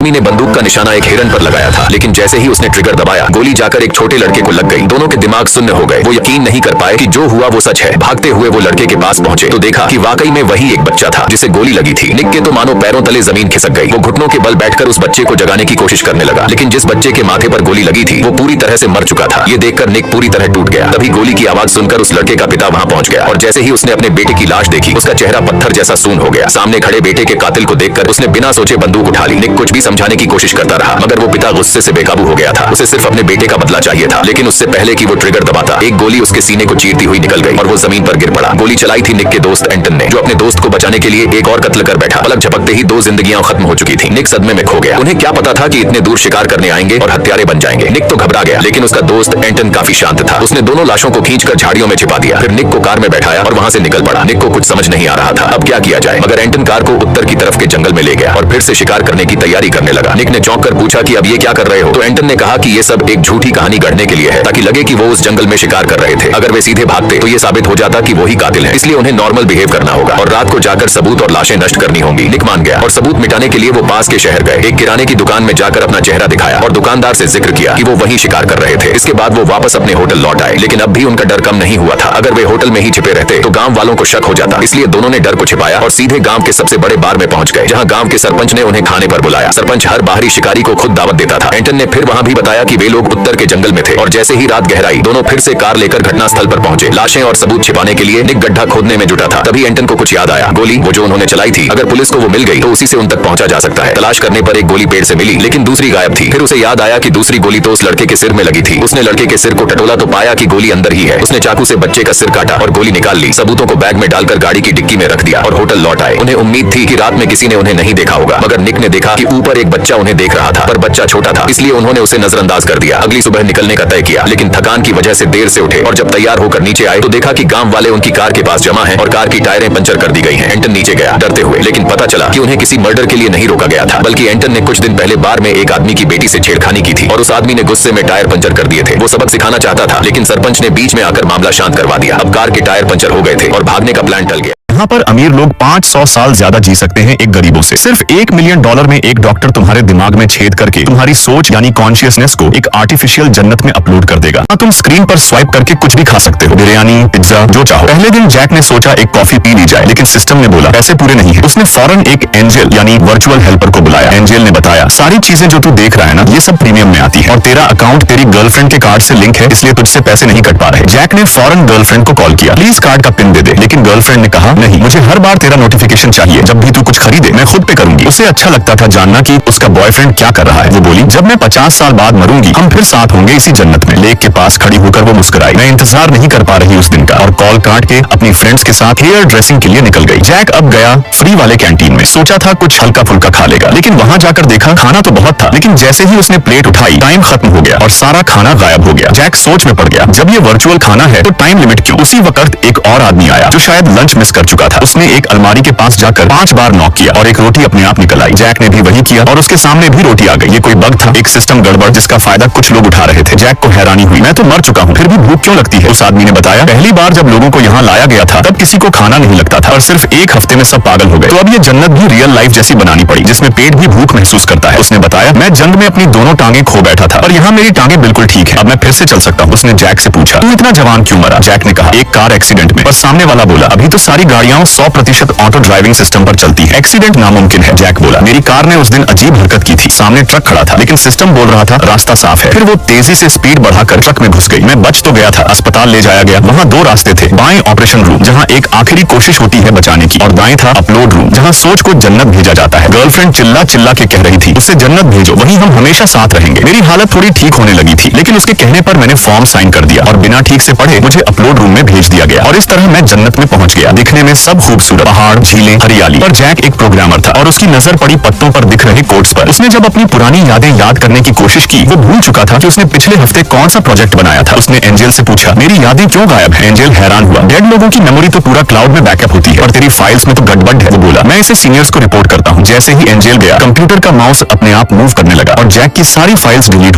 आदमी ने बंदूक का निशाना एक हिरन पर लगाया था, लेकिन जैसे ही उसने ट्रिगर दबाया गोली जाकर एक छोटे लड़के को लग गई। दोनों के दिमाग शून्य हो गए। वो यकीन नहीं कर पाए कि जो हुआ वो सच है। भागते हुए वो लड़के के पास पहुंचे तो देखा कि वाकई में वही एक बच्चा था जिसे गोली लगी थी। निक के तो मानो पैरों तले जमीन खिसक गई। वो घुटनों के बल बैठकर उस बच्चे को जगाने की कोशिश करने लगा, लेकिन जिस बच्चे के माथे पर गोली लगी थी वो पूरी तरह से मर चुका था। ये देखकर निक पूरी तरह टूट गया। तभी गोली की आवाज सुनकर उस लड़के का पिता वहां पहुंच गया और जैसे ही उसने अपने बेटे की लाश देखी उसका चेहरा पत्थर जैसा सून हो गया। सामने खड़े बेटे के कातिल को देखकर उसने बिना सोचे बंदूक उठा ली। निक कुछ भी समझाने की कोशिश करता रहा, मगर वो पिता गुस्से से बेकाबू हो गया था। उसे सिर्फ अपने बेटे का बदला चाहिए था, लेकिन उससे पहले कि वो ट्रिगर दबाता एक गोली उसके सीने को चीरती हुई निकल गई और वो जमीन पर गिर पड़ा। गोली चलाई थी निक के दोस्त एंटन ने, जो अपने दोस्त को बचाने के लिए एक और कत्ल कर बैठा। पलक झपकते ही 2 जिंदगियां खत्म हो चुकी थी। निक सदमे में खो गया। उन्हें क्या पता था कि इतने दूर शिकार करने आएंगे और हत्यारे बन जाएंगे। निक तो घबरा गया, लेकिन उसका दोस्त एंटन काफी शांत था। उसने दोनों लाशों को खींचकर झाड़ियों में छिपा दिया, फिर निक को कार में बैठाया और वहां से निकल पड़ा। निक को कुछ समझ नहीं आ रहा था अब क्या किया जाए, मगर एंटन कार को उत्तर की तरफ के जंगल में ले गया और फिर से शिकार करने की तैयारी करने लगा। निक ने चौंक कर पूछा कि अब ये क्या कर रहे हो, तो एंटन ने कहा कि ये सब एक झूठी कहानी गढ़ने के लिए है, ताकि लगे कि वो उस जंगल में शिकार कर रहे थे। अगर वे सीधे भागते तो ये साबित हो जाता कि वो ही कातिल है, इसलिए उन्हें नॉर्मल बिहेव करना होगा और रात को जाकर सबूत और लाशें नष्ट करनी होंगी। निक मान गया और सबूत मिटाने के लिए वो पास के शहर गए। एक किराने की दुकान में जाकर अपना चेहरा दिखाया और दुकानदार से जिक्र किया कि वो वहीं शिकार कर रहे थे। इसके बाद वो वापस अपने होटल लौट आए, लेकिन अब भी उनका डर कम नहीं हुआ था। अगर वे होटल में ही छिपे रहते तो गांव वालों को शक हो जाता, इसलिए दोनों ने डर को छिपाया और सीधे गांव के सबसे बड़े बार में पहुंच गए, जहां गांव के सरपंच ने उन्हें खाने पर बुलाया। सरपंच हर बाहरी शिकारी को खुद दावत देता था। एंटन ने फिर वहां भी बताया कि वे लोग उत्तर के जंगल में थे और जैसे ही रात गहराई दोनों फिर से कार लेकर घटनास्थल पर पहुंचे। लाशें और सबूत छिपाने के लिए निक गड्ढा खोदने में जुटा था। तभी एंटन को कुछ याद आया, गोली वो जो उन्होंने चलाई थी, अगर पुलिस को वो मिल गई तो उसी से उन तक पहुंचा जा सकता है। तलाश करने पर एक गोली पेड़ से मिली, लेकिन दूसरी गायब थी। फिर उसे याद आया कि दूसरी गोली तो उस लड़के के सिर में लगी थी। उसने लड़के के सिर को टटोला तो पाया कि गोली अंदर ही है। उसने चाकू से बच्चे का सिर काटा और गोली निकाल ली। सबूतों को बैग में डालकर गाड़ी की डिक्की में रख दिया और होटल लौट आए। उन्हें उम्मीद थी कि रात में किसी ने उन्हें नहीं देखा होगा, मगर निक ने देखा कि ऊपर एक बच्चा उन्हें देख रहा था, पर बच्चा छोटा था, इसलिए उन्होंने उसे नजरअंदाज कर दिया। अगली सुबह निकलने का तय किया, लेकिन थकान की वजह से देर से उठे और जब तैयार होकर नीचे आए तो देखा कि गांव वाले उनकी कार के पास जमा हैं और कार की टायरें पंचर कर दी गई हैं। एंटन नीचे गया डरते हुए, लेकिन पता चला कि उन्हें किसी मर्डर के लिए नहीं रोका गया था, बल्कि एंटन ने कुछ दिन पहले बार में एक आदमी की बेटी से छेड़खानी की थी और उस आदमी ने गुस्से में टायर पंचर कर दिए थे। वो सबक सिखाना चाहता था, लेकिन सरपंच ने बीच में आकर मामला शांत करवा दिया। अब कार के टायर पंचर हो गए थे और भागने का प्लान टल गया। यहाँ पर अमीर लोग 500 साल ज्यादा जी सकते हैं एक गरीबों से। सिर्फ $1 मिलियन में एक डॉक्टर तुम्हारे दिमाग में छेद करके तुम्हारी सोच यानी कॉन्शियसनेस को एक आर्टिफिशियल जन्नत में अपलोड कर देगा। तुम स्क्रीन पर स्वाइप करके कुछ भी खा सकते हो, बिरयानी, पिज्जा, जो चाहो। पहले दिन जैक ने सोचा एक कॉफी पी ली जाए, लेकिन सिस्टम ने बोला पैसे पूरे नहीं है। उसने फौरन एक एंजल यानी वर्चुअल हेल्पर को बुलाया। एंजल ने बताया सारी चीजें जो तू देख रहा है ना, ये सब प्रीमियम में आती है और तेरा अकाउंट तेरी गर्लफ्रेंड के कार्ड से लिंक है, इसलिए तुझसे पैसे नहीं कट पा रहे। जैक ने फौरन गर्लफ्रेंड को कॉल किया, प्लीज कार्ड का पिन दे दे, लेकिन गर्लफ्रेंड ने कहा नहीं, मुझे हर बार तेरा नोटिफिकेशन चाहिए। जब भी तू कुछ खरीदे मैं खुद पे करूंगी। उसे अच्छा लगता था जानना कि उसका बॉयफ्रेंड क्या कर रहा है। वो बोली जब मैं 50 साल बाद मरूंगी हम फिर साथ होंगे इसी जन्नत में। लेक के पास खड़ी होकर वो मुस्कुराई। मैं इंतजार नहीं कर पा रही उस दिन का, और कॉल काट के अपनी फ्रेंड्स के साथ हेयर ड्रेसिंग के लिए निकल गई। जैक अब गया फ्री वाले कैंटीन में। सोचा था कुछ हल्का फुल्का खा लेगा, लेकिन वहां जाकर देखा खाना तो बहुत था, लेकिन जैसे ही उसने प्लेट उठाई टाइम खत्म हो गया और सारा खाना गायब हो गया। जैक सोच में पड़ गया, जब ये वर्चुअल खाना है तो टाइम लिमिट क्यों। उसी वक्त एक और आदमी आया जो शायद लंच मिस कर चुका था। उसने एक अलमारी के पास जाकर 5 बार नॉक किया और एक रोटी अपने आप निकल आई। जैक ने भी वही किया और उसके सामने भी रोटी आ गई। ये कोई बग था, एक सिस्टम गड़बड़ जिसका फायदा कुछ लोग उठा रहे थे। जैक को हैरानी हुई, मैं तो मर चुका हूँ फिर भी भूख क्यों लगती है। उस आदमी ने बताया पहली बार जब लोगों को यहाँ लाया गया था तब किसी को खाना नहीं लगता था और सिर्फ एक हफ्ते में सब पागल हो गए। तो अब ये जन्नत भी रियल लाइफ जैसी बनानी पड़ी, जिसमें पेट भी भूख महसूस करता है। उसने बताया मैं जंग में अपनी दोनों टांगे खो बैठा था और यहाँ मेरी टांगे बिल्कुल ठीक है, अब मैं फिर से चल सकता हूँ। उसने जैक से पूछा तू इतना जवान क्यों मरा। जैक ने कहा एक कार एक्सीडेंट में। बस सामने वाला बोला अभी तो सारी गाड़ियां 100% ऑटो ड्राइविंग सिस्टम पर चलती है, एक्सीडेंट नामुमकिन है। जैक बोला मेरी कार ने उस दिन अजीब हरकत की थी, सामने ट्रक खड़ा था लेकिन सिस्टम बोल रहा था रास्ता साफ है। फिर वो तेजी से स्पीड बढ़ाकर ट्रक में घुस गई। मैं बच तो गया था, अस्पताल ले जाया गया। वहाँ 2 रास्ते थे, बाएं ऑपरेशन रूम जहाँ एक आखिरी कोशिश होती है बचाने की, और दाएं था अपलोड रूम जहाँ सोच को जन्नत भेजा जाता है। गर्लफ्रेंड चिल्ला चिल्ला के कह रही थी उससे जन्नत भेजो, वहीं हम हमेशा साथ रहेंगे। मेरी हालत थोड़ी ठीक होने लगी थी, लेकिन उसके कहने पर मैंने फॉर्म साइन कर दिया और बिना ठीक से पढ़े मुझे अपलोड रूम में भेज दिया गया और इस तरह मैं जन्नत में पहुंच गया। दिखने में सब खूबसूरत, पहाड़, झीलें, हरियाली। पर जैक एक प्रोग्रामर था और उसकी नजर पड़ी पत्तों पर दिख रहे कोड्स पर। उसने जब अपनी पुरानी यादें याद करने की कोशिश की वो भूल चुका था कि उसने पिछले हफ्ते कौन सा प्रोजेक्ट बनाया था। उसने एंजल से पूछा मेरी यादें क्यों गायब हैं। एंजल हैरान हुआ, डेड लोगों की मेमोरी तो पूरा क्लाउड में बैकअप होती है और तेरी फाइल्स में तो गड़बड़ है। वो बोला मैं इसे सीनियर्स को रिपोर्ट करता हूँ। जैसे ही एंजल गया कंप्यूटर का माउस अपने आप मूव करने लगा और जैक की सारी फाइल्स डिलीट